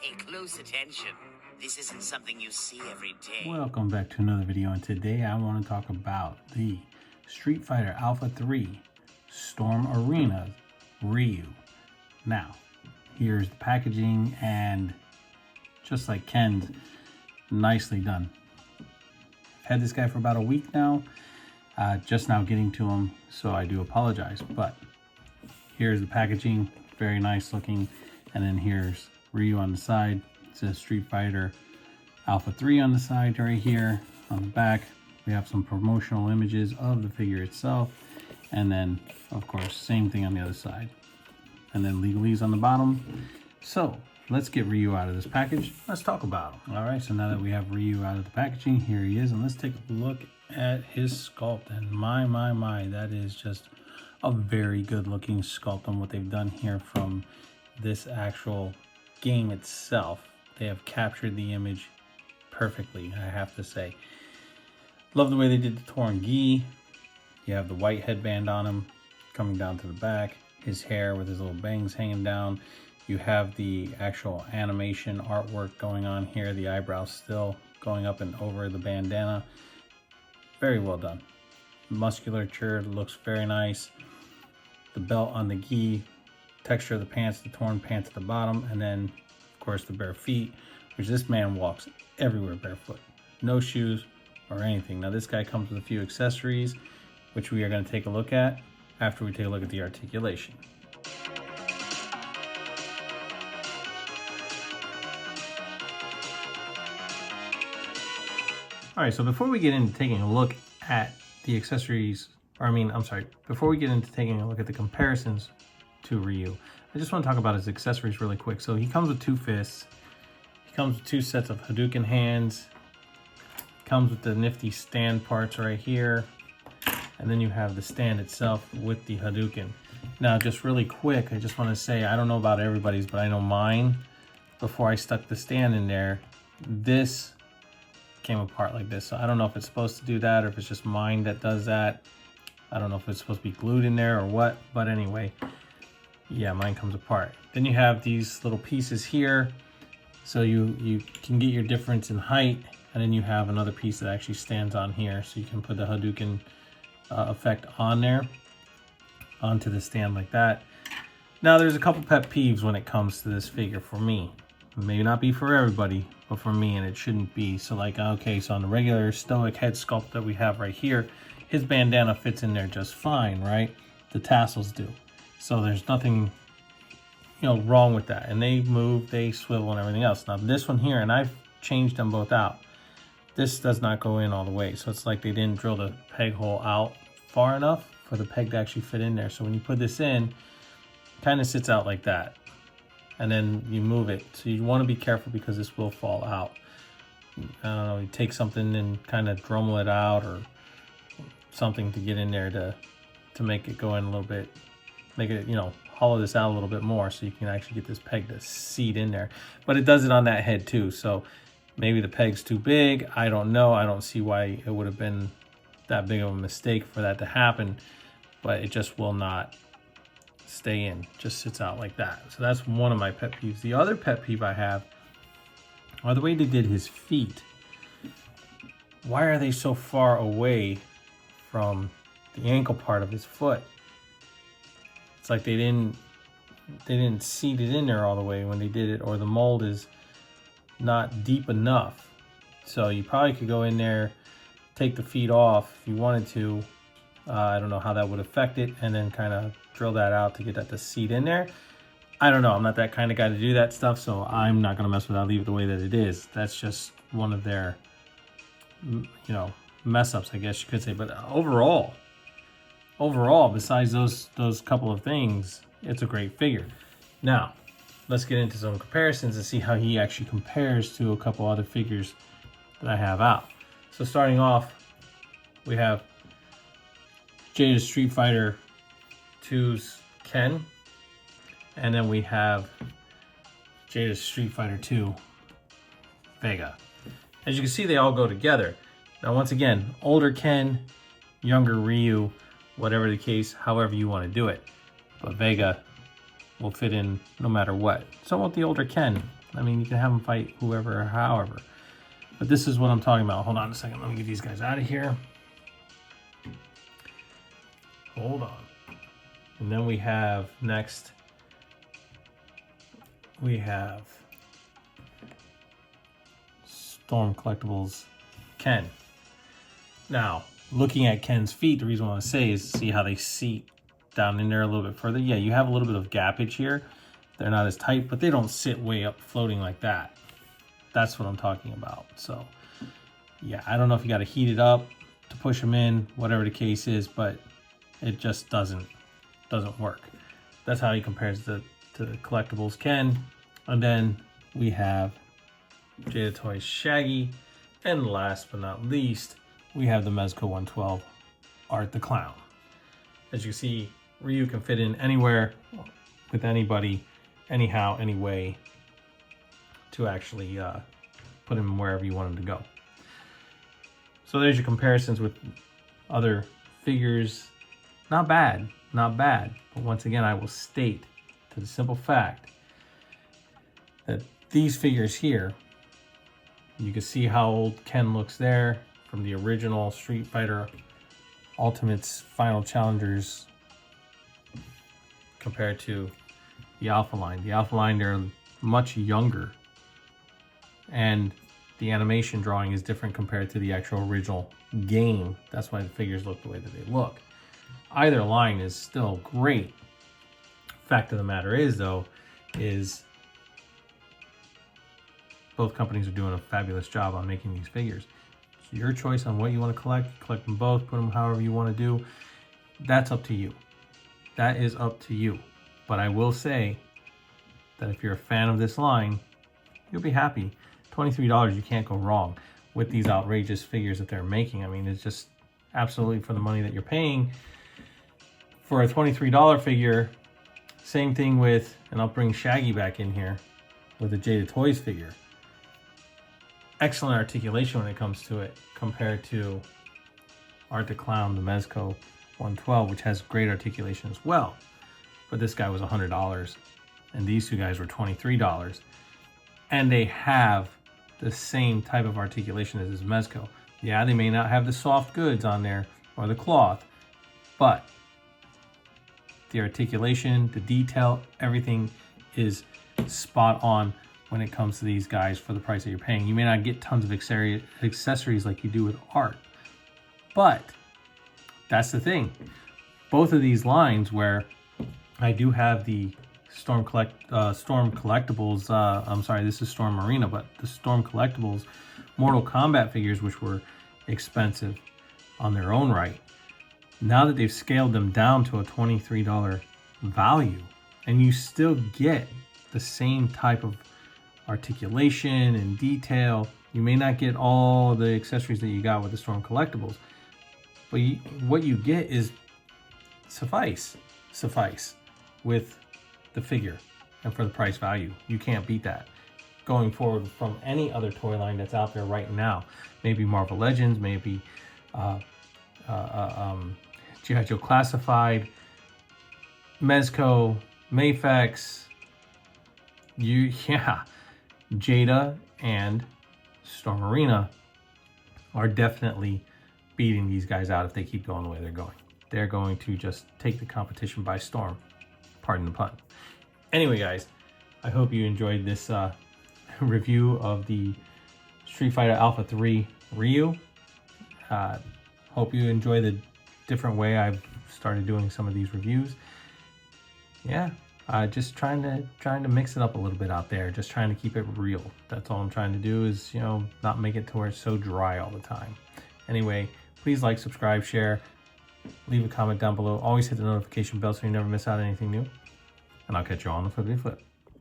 Pay close attention. This isn't something you see every day. Welcome back to another video, and today I want to talk about the Street Fighter Alpha 3 Storm Arena Ryu. Now, here's the packaging, and just like Ken's, nicely done. I've had this guy for about a week now, just now getting to him, so I do apologize, but here's the packaging, very nice looking, and then here's Ryu on the side. It says Street Fighter Alpha 3 on the side right here. On the back, we have some promotional images of the figure itself, and then of course same thing on the other side, and then legalese on the bottom. So let's get Ryu out of this package. Let's talk about him. All right, so now that we have Ryu out of the packaging, here he is, and let's take a look at his sculpt. And my, that is just a very good looking sculpt on what they've done here from this actual game itself. They have captured the image perfectly, I have to say. Love the way they did the torn gi. You have the white headband on him coming down to the back, his hair with his little bangs hanging down. You have the actual animation artwork going on here, the eyebrows still going up and over the bandana. Very well done. Musculature looks very nice. The belt on the gi, texture of the pants, the torn pants at the bottom, and then of course the bare feet, which this man walks everywhere barefoot. No shoes or anything. Now this guy comes with a few accessories, which we are going to take a look at after we take a look at the articulation. All right, so before we get into taking a look at the accessories, before we get into taking a look at the comparisons to Ryu, I just want to talk about his accessories really quick. So he comes with 2 fists, he comes with 2 sets of Hadouken hands, comes with the nifty stand parts right here, and then you have the stand itself with the Hadouken. Now, just really quick, I just want to say, I don't know about everybody's, but I know mine, before I stuck the stand in there, this came apart like this. So I don't know if it's supposed to do that or if it's just mine that does that. I don't know if it's supposed to be glued in there or what, but anyway, yeah, mine comes apart. Then you have these little pieces here, so you can get your difference in height, and then you have another piece that actually stands on here, so you can put the Hadouken effect on there, onto the stand like that. Now there's a couple pet peeves when it comes to this figure for me. It may not be for everybody, but for me, and it shouldn't be. So like, okay, so on the regular stoic head sculpt that we have right here, his bandana fits in there just fine, right? The tassels do. So there's nothing, wrong with that. And they move, they swivel and everything else. Now this one here, and I've changed them both out, this does not go in all the way. So it's like they didn't drill the peg hole out far enough for the peg to actually fit in there. So when you put this in, it kind of sits out like that. And then you move it. So you want to be careful because this will fall out. I don't know, you take something and kind of Dremel it out or something to get in there to make it go in a little bit, make it, hollow this out a little bit more so you can actually get this peg to seat in there. But it does it on that head too. So maybe the peg's too big. I don't know. I don't see why it would have been that big of a mistake for that to happen, but it just will not stay in, just sits out like that. So that's one of my pet peeves. The other pet peeve I have are the way they did his feet. Why are they so far away from the ankle part of his foot? It's like they didn't seat it in there all the way when they did it, or the mold is not deep enough. So you probably could go in there, take the feet off if you wanted to. I don't know how that would affect it, and then kind of drill that out to get that to seat in there. I don't know. I'm not that kind of guy to do that stuff, so I'm not going to mess with that. I'll leave it the way that it is. That's just one of their, mess ups, I guess you could say. But overall, besides those couple of things, it's a great figure. Now, let's get into some comparisons and see how he actually compares to a couple other figures that I have out. So starting off, we have Jada's Street Fighter 2's Ken, and then we have Jada's Street Fighter 2 Vega. As you can see, they all go together. Now, once again, older Ken, younger Ryu, whatever the case, however you want to do it. But Vega will fit in no matter what. So with the older Ken, I mean, you can have them fight whoever or however. But this is what I'm talking about. Hold on a second. Let me get these guys out of here. Hold on. And then we have next, we have Storm Collectibles Ken. Now, looking at Ken's feet, the reason I want to say is see how they seat down in there a little bit further. Yeah, you have a little bit of gappage here. They're not as tight, but they don't sit way up floating like that. That's what I'm talking about. So, yeah, I don't know if you got to heat it up to push them in, whatever the case is, but it just doesn't work. That's how he compares to the Collectibles Ken. And then we have Jada Toys Shaggy. And last but not least, we have the Mezco 112 Art the Clown. As you see, Ryu can fit in anywhere with anybody, anyhow, any way, to actually put him wherever you want him to go. So there's your comparisons with other figures. Not bad, not bad. But once again, I will state to the simple fact that these figures here, you can see how old Ken looks there from the original Street Fighter Ultimates Final Challengers compared to the Alpha line. The Alpha line, they're much younger, and the animation drawing is different compared to the actual original game. That's why the figures look the way that they look. Either line is still great. Fact of the matter is, though, is both companies are doing a fabulous job on making these figures. It's your choice on what you want to collect. Collect them both, put them however you want to do. That's up to you. That is up to you. But I will say that if you're a fan of this line, you'll be happy. $23, you can't go wrong with these outrageous figures that they're making. I mean, it's just absolutely for the money that you're paying. For a $23 figure, same thing with, and I'll bring Shaggy back in here, with the Jada Toys figure. Excellent articulation when it comes to it, compared to Art the Clown, the Mezco 112, which has great articulation as well. But this guy was $100, and these two guys were $23. And they have the same type of articulation as his Mezco. Yeah, they may not have the soft goods on there, or the cloth, but the articulation, the detail, everything is spot on when it comes to these guys for the price that you're paying. You may not get tons of accessories like you do with art, but that's the thing. Both of these lines, where I do have the Storm Collectibles, I'm sorry, this is Storm Marina, but the Storm Collectibles Mortal Kombat figures, which were expensive on their own right, now that they've scaled them down to a $23 value, and you still get the same type of articulation and detail. You may not get all the accessories that you got with the Storm Collectibles, but what you get is suffice with the figure, and for the price value. You can't beat that. Going forward from any other toy line that's out there right now, maybe Marvel Legends, maybe G.I. Joe Classified, Mezco, Mafex, Jada and Storm Arena are definitely beating these guys out if they keep going the way they're going. They're going to just take the competition by storm. Pardon the pun. Anyway, guys, I hope you enjoyed this review of the Street Fighter Alpha 3 Ryu. Hope you enjoy the different way I've started doing some of these reviews. Yeah, just trying to mix it up a little bit out there. Just trying to keep it real. That's all I'm trying to do, is, you know, not make it to where it's so dry all the time. Anyway, please like, subscribe, share, leave a comment down below. Always hit the notification bell so you never miss out on anything new. And I'll catch you all on the flippity flip.